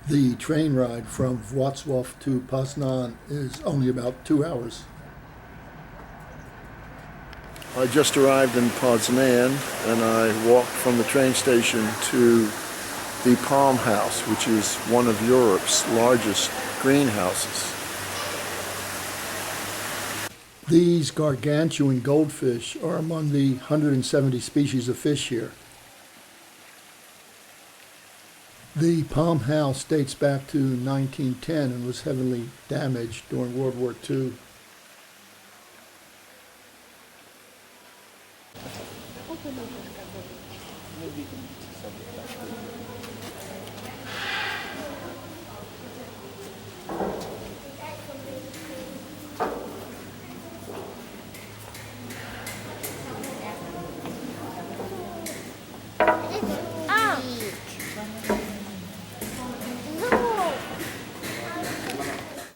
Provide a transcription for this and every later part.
The train ride from Wrocław to Poznan is only about 2 hours. I just arrived in Poznan and I walked from the train station to the Palm House, which is one of Europe's largest greenhouses. These gargantuan goldfish are among the 170 species of fish here. The Palm House dates back to 1910 and was heavily damaged during World War II.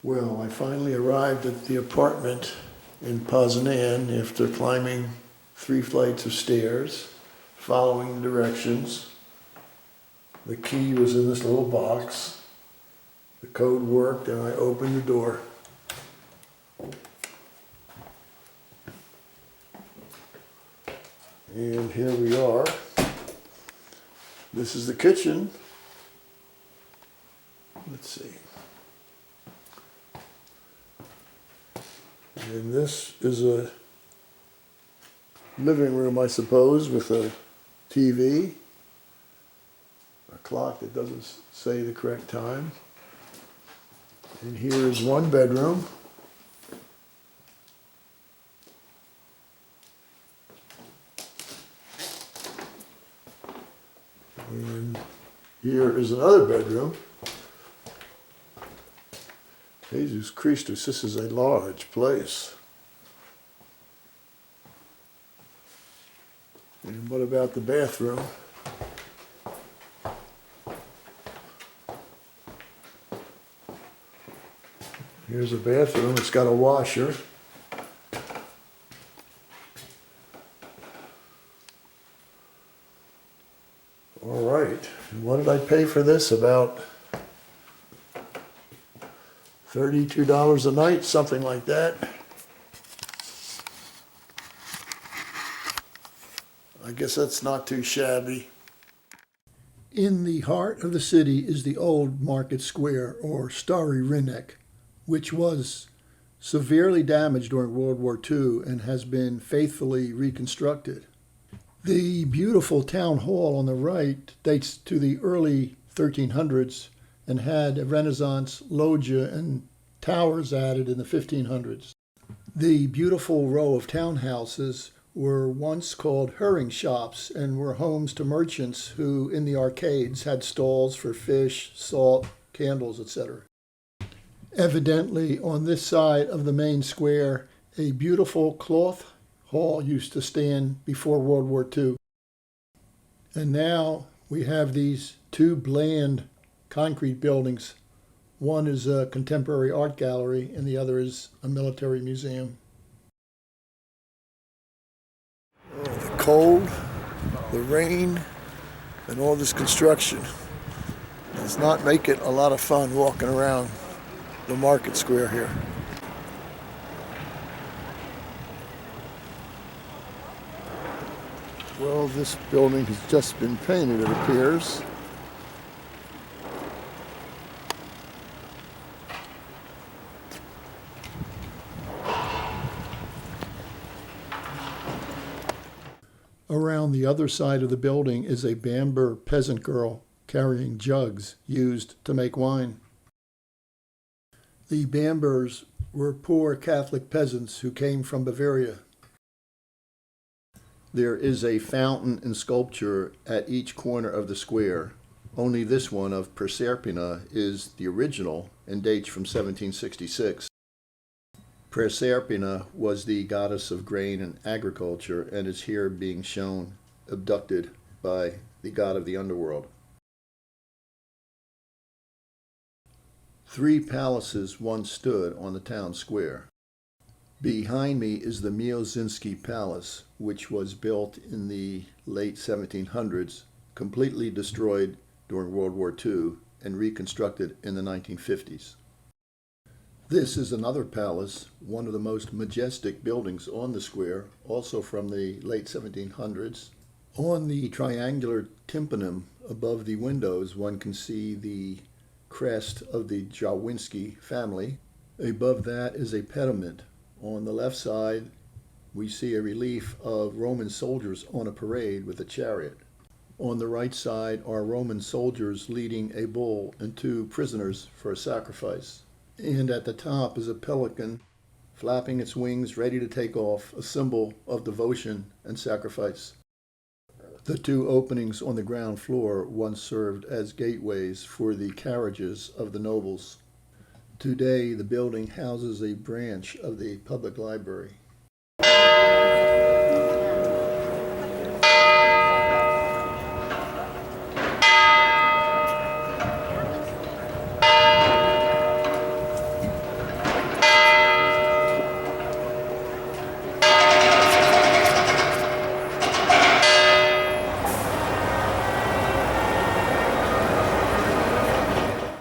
Well, I finally arrived at the apartment in Poznan after climbing 3 flights of stairs, following directions. The key was in this little box. The code worked and I opened the door. And here we are. This is the kitchen. Let's see. And this is a living room, I suppose, with a TV, a clock that doesn't say the correct time. And here is one bedroom. And here is another bedroom. Jesus Christus, this is a large place. And what about the bathroom? Here's a bathroom, it's got a washer. All right, and what did I pay for this? About $32 a night, something like that. I guess that's not too shabby. In the heart of the city is the old market square, or Stary Rynek, which was severely damaged during World War II and has been faithfully reconstructed. The beautiful town hall on the right dates to the early 1300s and had a Renaissance loggia and towers added in the 1500s. The beautiful row of townhouses were once called herring shops and were homes to merchants who, in the arcades, had stalls for fish, salt, candles, etc. Evidently, on this side of the main square, a beautiful cloth hall used to stand before World War II. And now we have these 2 bland concrete buildings. One is a contemporary art gallery and the other is a military museum. Oh, the cold, the rain, and all this construction does not make it a lot of fun walking around the market square here. Well, this building has just been painted, it appears. Around the other side of the building is a Bamber peasant girl carrying jugs used to make wine. The Bambers were poor Catholic peasants who came from Bavaria. There is a fountain and sculpture at each corner of the square. Only this one of Proserpina is the original and dates from 1766. Proserpina was the goddess of grain and agriculture and is here being shown abducted by the god of the underworld. 3 palaces once stood on the town square. Behind me is the Miozynski Palace, which was built in the late 1700s, completely destroyed during World War II, and reconstructed in the 1950s. This is another palace, one of the most majestic buildings on the square, also from the late 1700s. On the triangular tympanum above the windows, one can see the crest of the Miozynski family. Above that is a pediment. On the left side, we see a relief of Roman soldiers on a parade with a chariot. On the right side are Roman soldiers leading a bull and 2 prisoners for a sacrifice. And at the top is a pelican flapping its wings ready to take off, a symbol of devotion and sacrifice. The 2 openings on the ground floor once served as gateways for the carriages of the nobles. Today, the building houses a branch of the public library.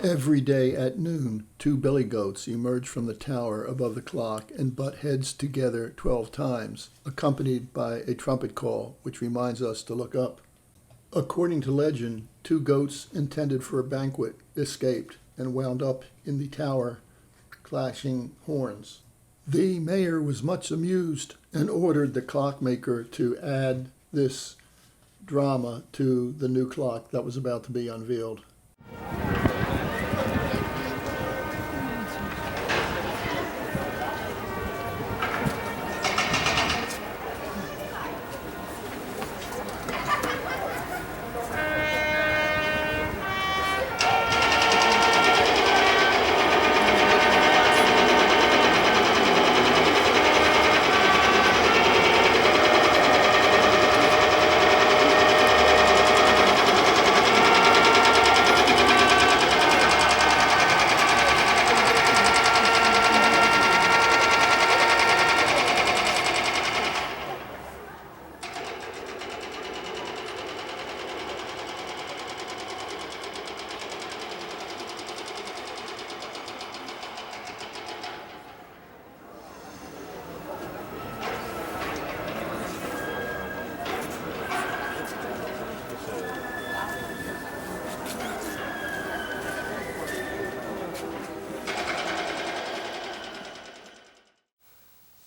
Every day at noon, 2 billy goats emerge from the tower above the clock and butt heads together 12 times, accompanied by a trumpet call, which reminds us to look up. According to legend, 2 goats intended for a banquet escaped and wound up in the tower, clashing horns. The mayor was much amused and ordered the clockmaker to add this drama to the new clock that was about to be unveiled.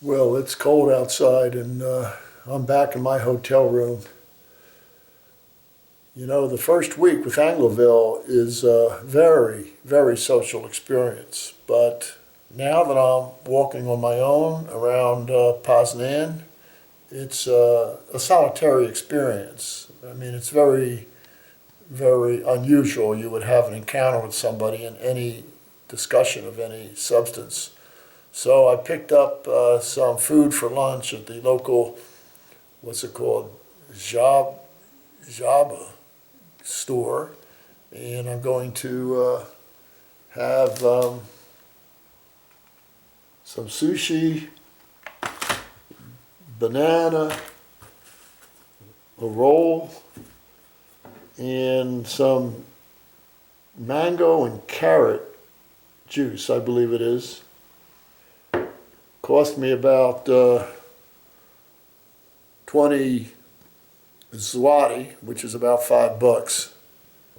Well, it's cold outside, and I'm back in my hotel room. You know, the first week with Angloville is a very, very social experience. But now that I'm walking on my own around Poznan, it's a solitary experience. I mean, it's very, very unusual you would have an encounter with somebody in any discussion of any substance. So I picked up some food for lunch at the local, what's it called, Jaba store, and I'm going to have some sushi, banana, a roll, and some mango and carrot juice, I believe it is. Cost me about 20 zloty, which is about $5.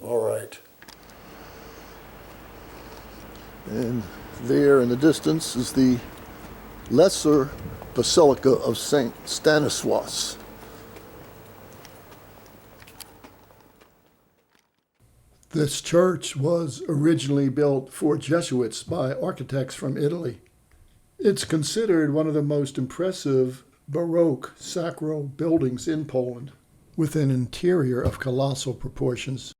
All right. And there in the distance is the lesser Basilica of St. Stanislaus. This church was originally built for Jesuits by architects from Italy. It's considered one of the most impressive Baroque sacral buildings in Poland, with an interior of colossal proportions.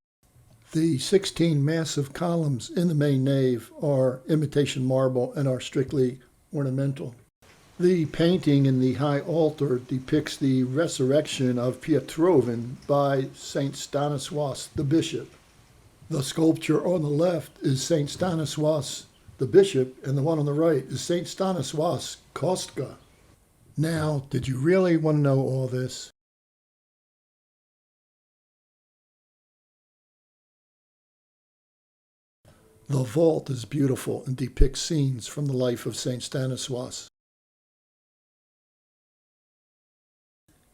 The 16 massive columns in the main nave are imitation marble and are strictly ornamental. The painting in the high altar depicts the resurrection of Pietrovin by St. Stanislaus the bishop. The sculpture on the left is St. Stanislaus the bishop, and the one on the right is St. Stanislaus Kostka. Now, did you really want to know all this? The vault is beautiful and depicts scenes from the life of St. Stanislaus.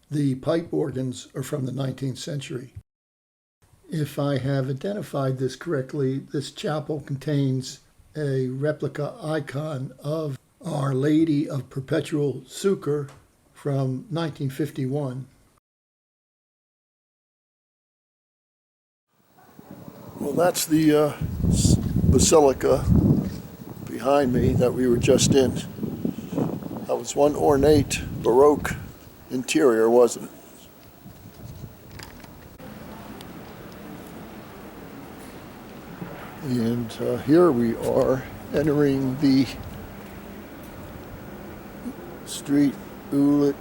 The pipe organs are from the 19th century. If I have identified this correctly, this chapel contains a replica icon of Our Lady of Perpetual Succor from 1951. Well, that's the Basilica behind me that we were just in. That was one ornate Baroque interior, wasn't it? And here we are entering the street Ulic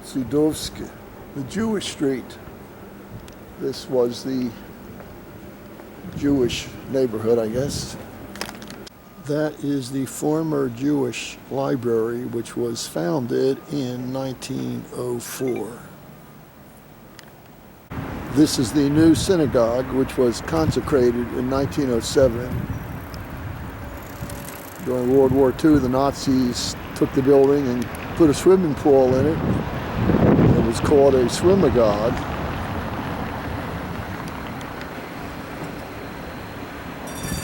Żydowski, the Jewish street. This was the Jewish neighborhood, I guess. That is the former Jewish library, which was founded in 1904. This is the new synagogue, which was consecrated in 1907. During World War II, the Nazis took the building and put a swimming pool in it. It was called a swimagog.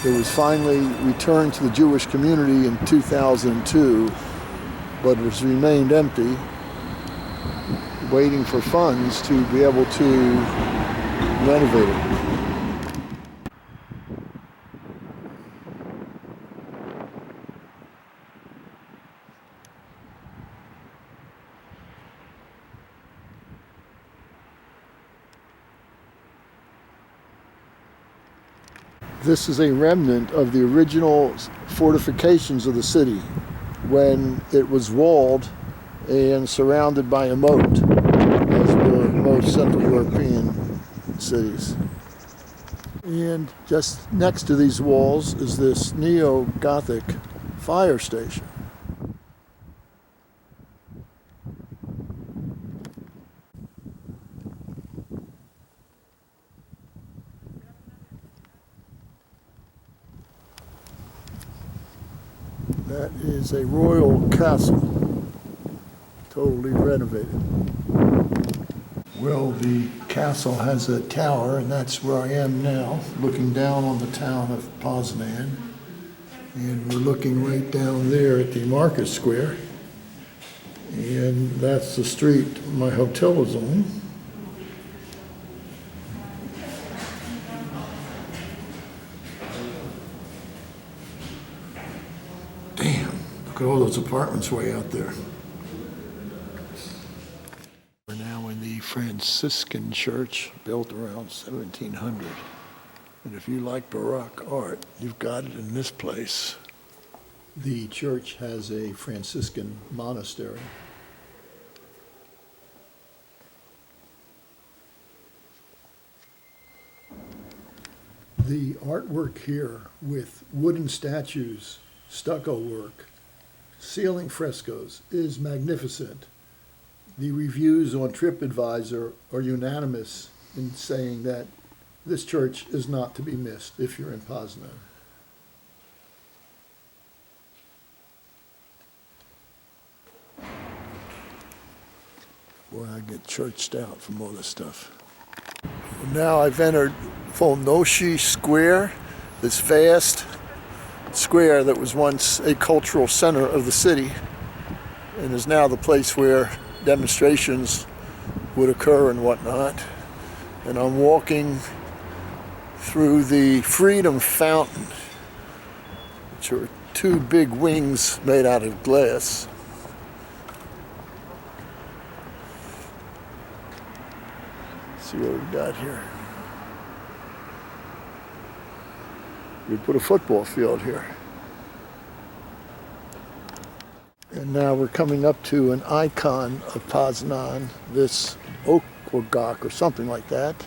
It was finally returned to the Jewish community in 2002, but it has remained empty, waiting for funds to be able to renovate it. This is a remnant of the original fortifications of the city when it was walled and surrounded by a moat, as were most Central European cities. And just next to these walls is this neo-Gothic fire station. That is a royal castle, totally renovated. Well, the castle has a tower, and that's where I am now, looking down on the town of Poznan. And we're looking right down there at the market square. And that's the street my hotel is on. Damn, look at all those apartments way out there. We're now in the Franciscan Church, built around 1700. And if you like Baroque art, you've got it in this place. The church has a Franciscan monastery. The artwork here with wooden statues, stucco work, ceiling frescoes is magnificent. The reviews on TripAdvisor are unanimous in saying that this church is not to be missed if you're in Poznan. Boy, I get churched out from all this stuff. Now I've entered Noshi Square, this vast square that was once a cultural center of the city and is now the place where demonstrations would occur and whatnot. And I'm walking through the Freedom Fountain, which are two big wings made out of glass. Let's see what we got here. We put a football field here. And now we're coming up to an icon of Poznan, this Okłogok or something like that,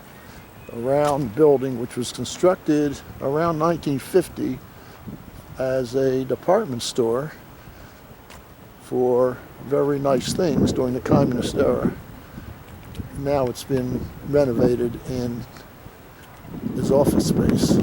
a round building which was constructed around 1950 as a department store for very nice things during the communist era. Now it's been renovated and is office space.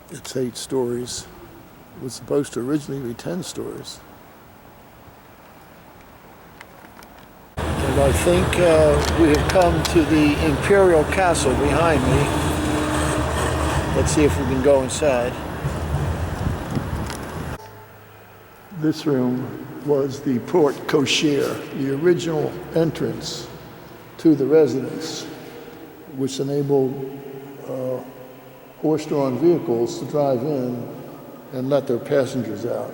It's 8 stories. It was supposed to originally be 10 stories. And I think we have come to the Imperial Castle behind me. Let's see if we can go inside. This room was the porte cochere, the original entrance to the residence, which enabled horse-drawn vehicles to drive in and let their passengers out.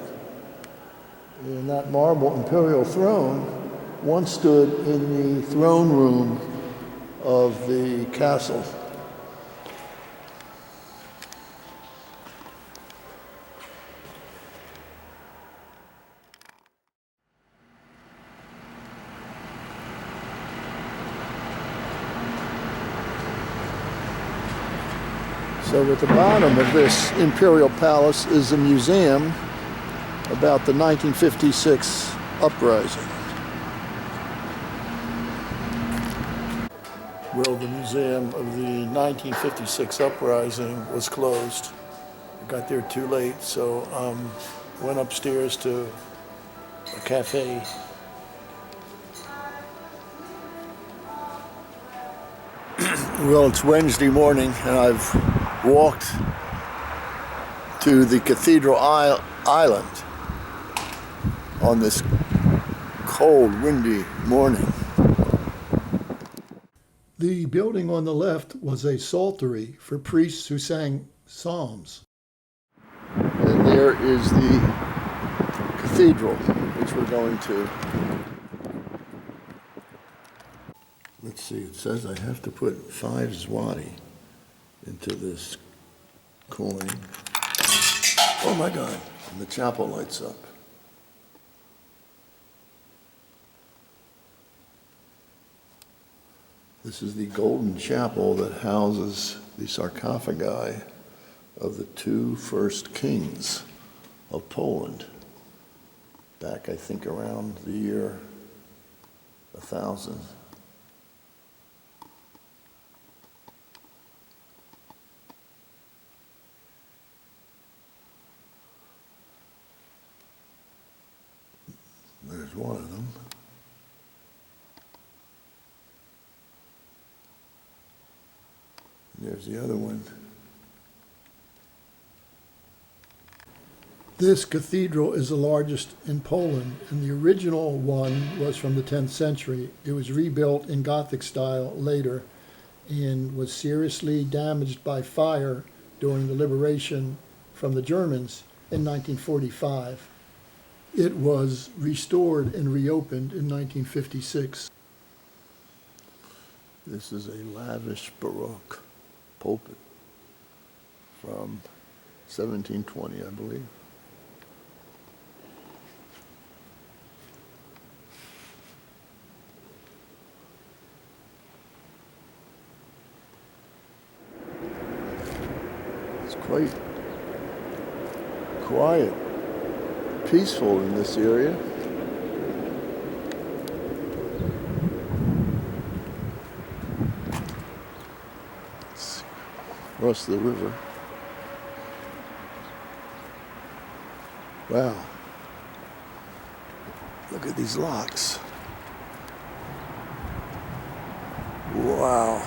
And that marble imperial throne once stood in the throne room of the castle. So at the bottom of this Imperial Palace is a museum about the 1956 uprising. Well, the museum of the 1956 uprising was closed. I got there too late, so went upstairs to a cafe. Well, it's Wednesday morning, and I've walked to the Cathedral Island on this cold, windy morning. The building on the left was a psaltery for priests who sang psalms. And there is the cathedral, which we're going to. Let's see, it says I have to put 5 zloty into this coin. Oh my God, and the chapel lights up. This is the golden chapel that houses the sarcophagi of the 2 first kings of Poland, back I think around the year 1000. There's one of them. And there's the other one. This cathedral is the largest in Poland, and the original one was from the 10th century. It was rebuilt in Gothic style later and was seriously damaged by fire during the liberation from the Germans in 1945. It was restored and reopened in 1956. This is a lavish Baroque pulpit from 1720, I believe. It's quite quiet, peaceful in this area. Across the river. Wow. Look at these locks. Wow.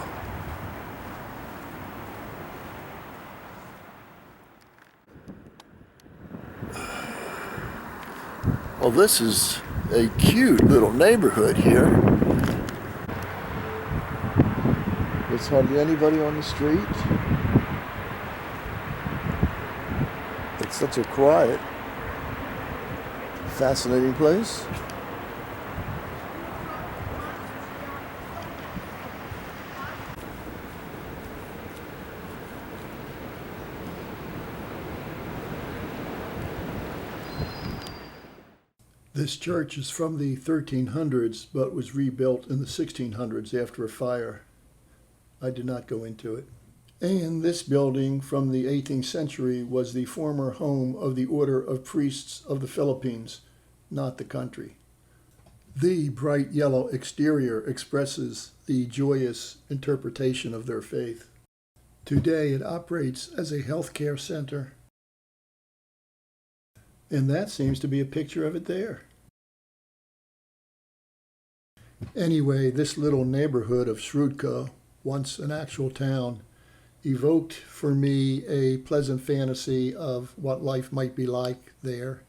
Well, this is a cute little neighborhood here. There's hardly anybody on the street. It's such a quiet, fascinating place. This church is from the 1300s, but was rebuilt in the 1600s after a fire. I did not go into it. And this building from the 18th century was the former home of the Order of Priests of the Philippines, not the country. The bright yellow exterior expresses the joyous interpretation of their faith. Today it operates as a healthcare center. And that seems to be a picture of it there. Anyway, this little neighborhood of Srudka, once an actual town, evoked for me a pleasant fantasy of what life might be like there,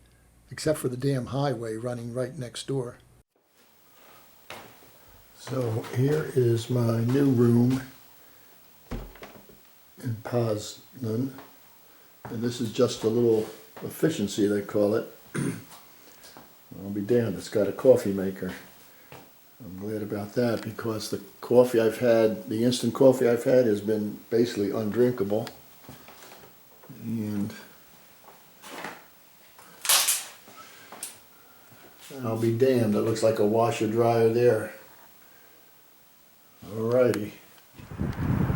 except for the damn highway running right next door. So here is my new room in Poznan, and this is just a little efficiency, they call it. I'll be damned, it's got a coffee maker. I'm glad about that because the coffee I've had, the instant coffee I've had has been basically undrinkable. And I'll be damned, it looks like a washer dryer there. Alrighty.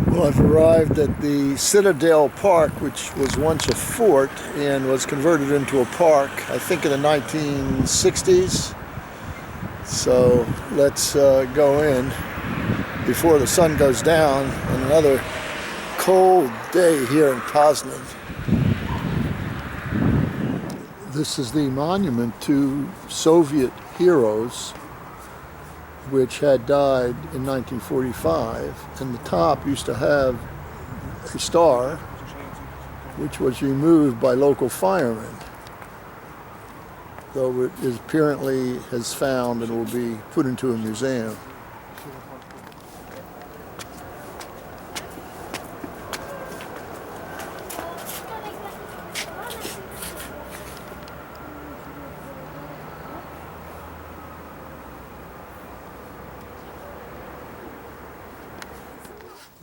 Well, I've arrived at the Citadel Park, which was once a fort and was converted into a park, I think in the 1960s. So let's go in before the sun goes down on another cold day here in Poznan. This is the monument to Soviet heroes which had died in 1945, and the top used to have a star which was removed by local firemen, though it is apparently has found and will be put into a museum.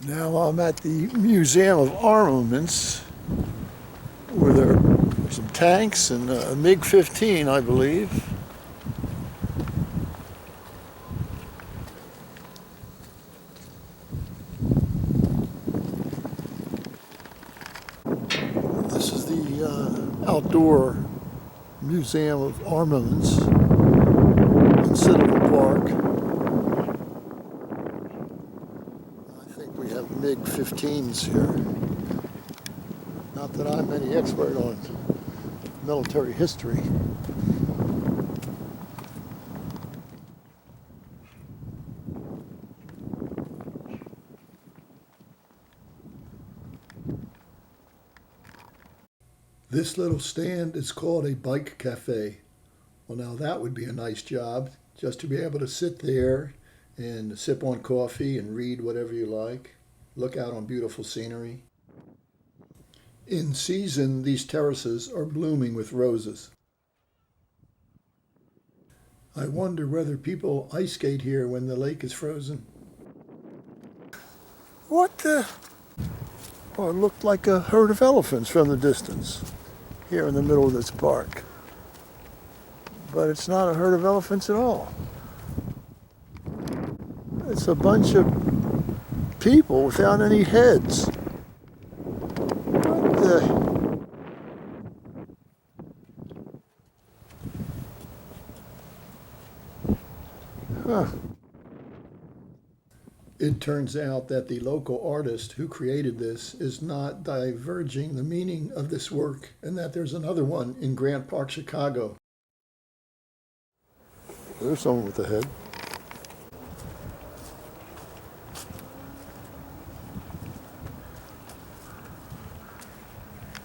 Now I'm at the Museum of Armaments, where there are some tanks and a MiG-15, I believe. This is the outdoor Museum of Armaments in Citadel Park. We have MiG-15s here. Not that I'm any expert on military history. This little stand is called a bike cafe. Well, now that would be a nice job, just to be able to sit there and sip on coffee and read whatever you like, look out on beautiful scenery. In season, these terraces are blooming with roses. I wonder whether people ice skate here when the lake is frozen. What the? Oh, it looked like a herd of elephants from the distance, here in the middle of this park. But it's not a herd of elephants at all. It's a bunch of people without any heads. What the? Huh. It turns out that the local artist who created this is not diverging the meaning of this work, and that there's another one in Grant Park, Chicago. There's someone with a head.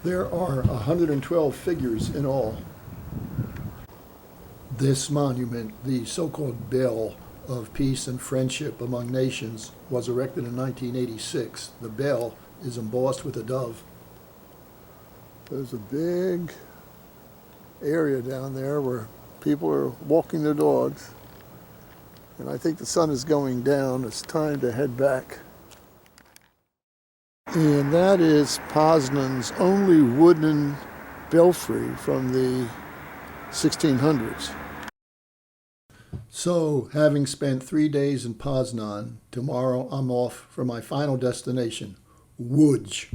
There are 112 figures in all. This monument, the so-called Bell of Peace and Friendship Among Nations, was erected in 1986. The bell is embossed with a dove. There's a big area down there where people are walking their dogs. And I think the sun is going down. It's time to head back. And that is Poznan's only wooden belfry from the 1600s. So, having spent 3 days in Poznan, tomorrow I'm off for my final destination, Łódź.